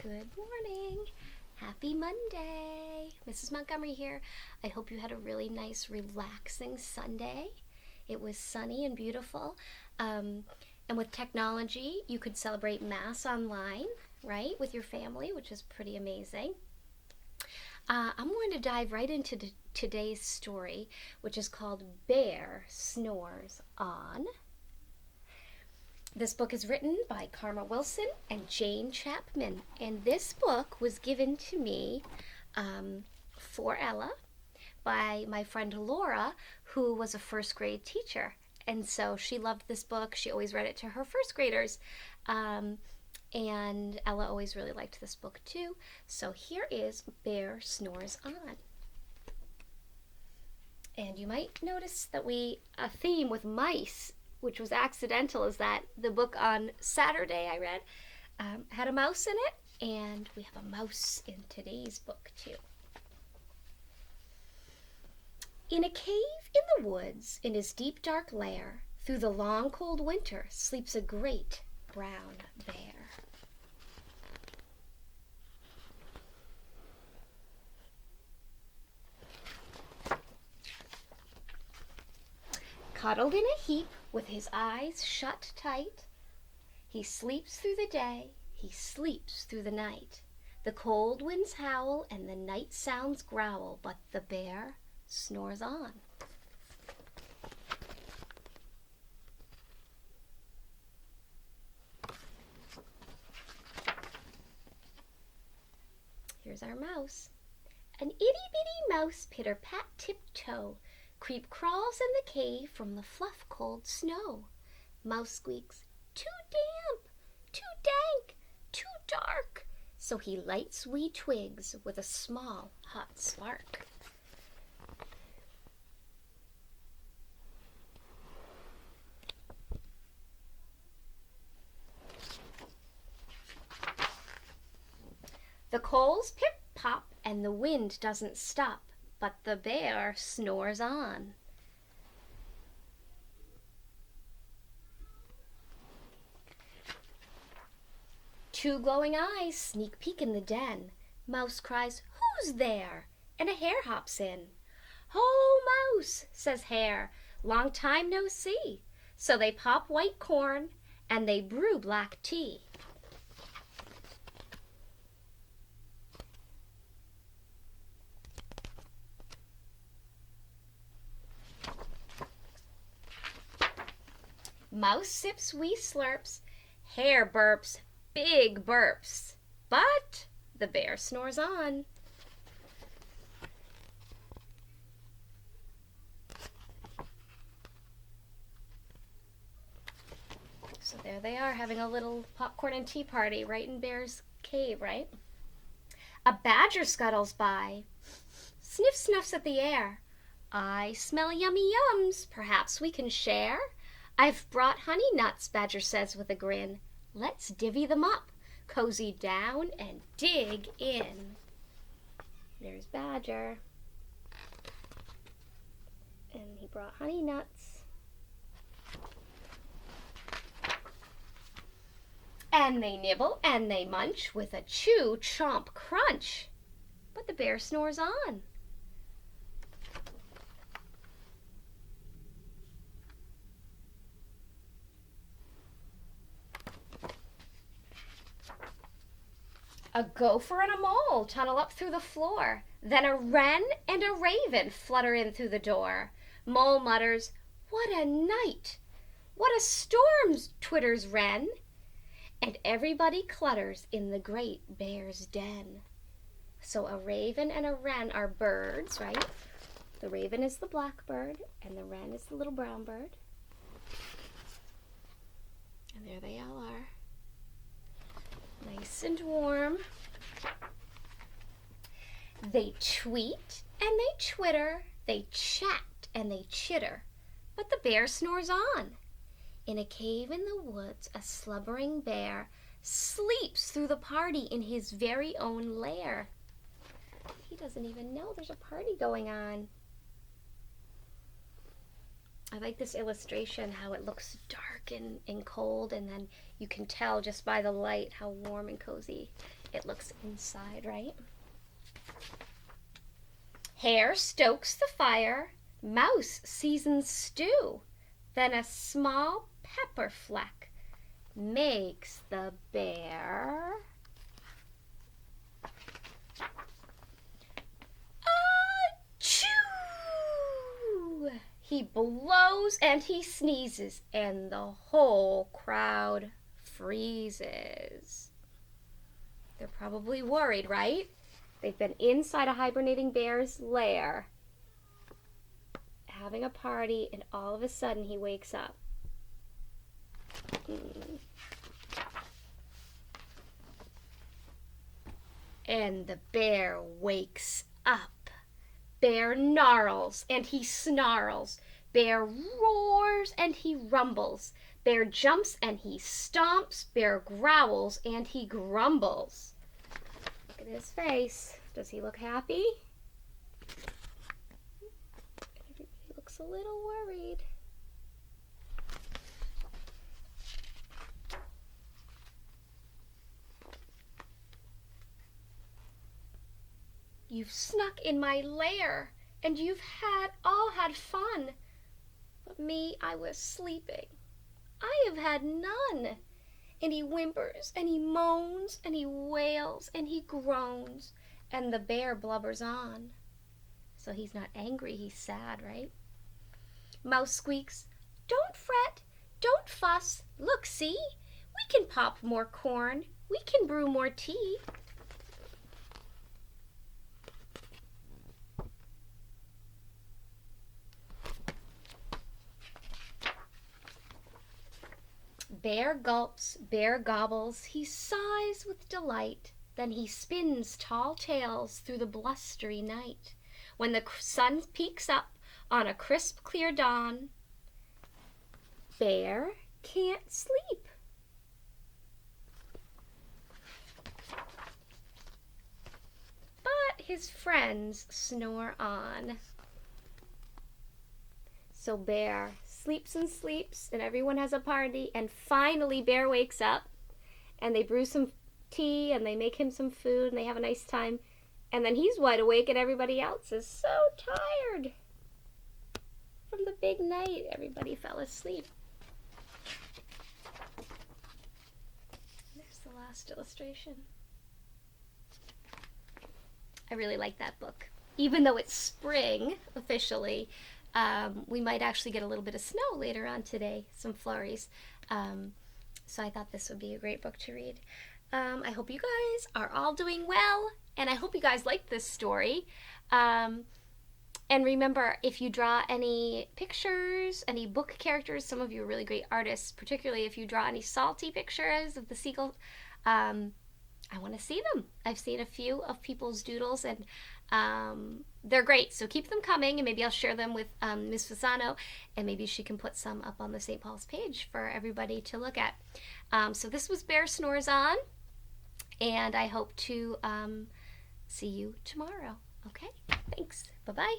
Good morning. Happy Monday. Mrs. Montgomery here. I hope you had a really nice, relaxing Sunday. It was sunny and beautiful. And with technology, you could celebrate Mass online, right, with your family, which is pretty amazing. I'm going to dive right into today's story, which is called Bear Snores On. This book is written by Karma Wilson and Jane Chapman, and this book was given to me for Ella by my friend Laura, who was a first grade teacher. And so she loved this book. She always read it to her first graders. And Ella always really liked this book too. So here is Bear Snores On. And you might notice that a theme with mice, which was accidental, is that the book on Saturday I read had a mouse in it, and we have a mouse in today's book too. In a cave in the woods, in his deep dark lair, through the long cold winter, sleeps a great brown bear. Cuddled in a heap, with his eyes shut tight, he sleeps through the day, he sleeps through the night. The cold winds howl and the night sounds growl, but the bear snores on. Here's our mouse. An itty-bitty mouse, pitter-pat tiptoe, creep crawls in the cave from the fluff cold snow. Mouse squeaks, too damp, too dank, too dark. So he lights wee twigs with a small hot spark. The coals pip-pop and the wind doesn't stop, but the bear snores on. Two glowing eyes sneak peek in the den. Mouse cries, "Who's there?" And a hare hops in. "Ho, Mouse," says Hare, "long time no see." So they pop white corn and they brew black tea. Mouse sips wee slurps, Hare burps big burps, but the bear snores on. So there they are, having a little popcorn and tea party right in Bear's cave, right? A badger scuttles by, sniff snuffs at the air. "I smell yummy yums, perhaps we can share." "I've brought honey nuts," Badger says with a grin. "Let's divvy them up, cozy down and dig in." There's Badger. And he brought honey nuts. And they nibble and they munch with a chew, chomp, crunch. But the bear snores on. A gopher and a mole tunnel up through the floor. Then a wren and a raven flutter in through the door. Mole mutters, "What a night! What a storm!" twitters wren. And everybody clutters in the great bear's den. So a raven and a wren are birds, right? The raven is the black bird and the wren is the little brown bird. And there they all are. Nice and warm. They tweet and they twitter, they chat and they chitter, but the bear snores on. In a cave in the woods, a slumbering bear sleeps through the party in his very own lair. He doesn't even know there's a party going on. I like this illustration, how it looks dark and cold, and then you can tell just by the light how warm and cozy It looks inside, right? Hare stokes the fire, mouse seasons stew, then a small pepper fleck makes the bear achoo! He blows and he sneezes, and the whole crowd freezes. They're probably worried, right? They've been inside a hibernating bear's lair, having a party, and all of a sudden he wakes up. And the bear wakes up. Bear gnarls and he snarls. Bear roars and he rumbles. Bear jumps and he stomps. Bear growls and he grumbles. Look at his face. Does he look happy? Everybody looks a little worried. You've snuck in my lair, and you've all had fun. But me, I was sleeping. I have had none. And he whimpers, and he moans, and he wails, and he groans, and the bear blubbers on. So he's not angry, he's sad, right? Mouse squeaks, "Don't fret, don't fuss. Look, see? We can pop more corn. We can brew more tea." Bear gulps, bear gobbles, he sighs with delight, then he spins tall tales through the blustery night. When the sun peeks up on a crisp, clear dawn, Bear can't sleep. But his friends snore on. So Bear sleeps and sleeps, and everyone has a party, and finally Bear wakes up, and they brew some tea, and they make him some food, and they have a nice time, and then he's wide awake, and everybody else is so tired from the big night. Everybody fell asleep. There's the last illustration. I really like that book. Even though it's spring, officially, we might actually get a little bit of snow later on today, some flurries. So I thought this would be a great book to read. I hope you guys are all doing well, and I hope you guys like this story. And remember, if you draw any pictures, any book characters, some of you are really great artists, particularly if you draw any salty pictures of the seagull, I want to see them. I've seen a few of people's doodles, and they're great. So keep them coming, and maybe I'll share them with Ms. Fasano, and maybe she can put some up on the St. Paul's page for everybody to look at. So this was Bear Snores On, and I hope to see you tomorrow. Okay? Thanks. Bye-bye.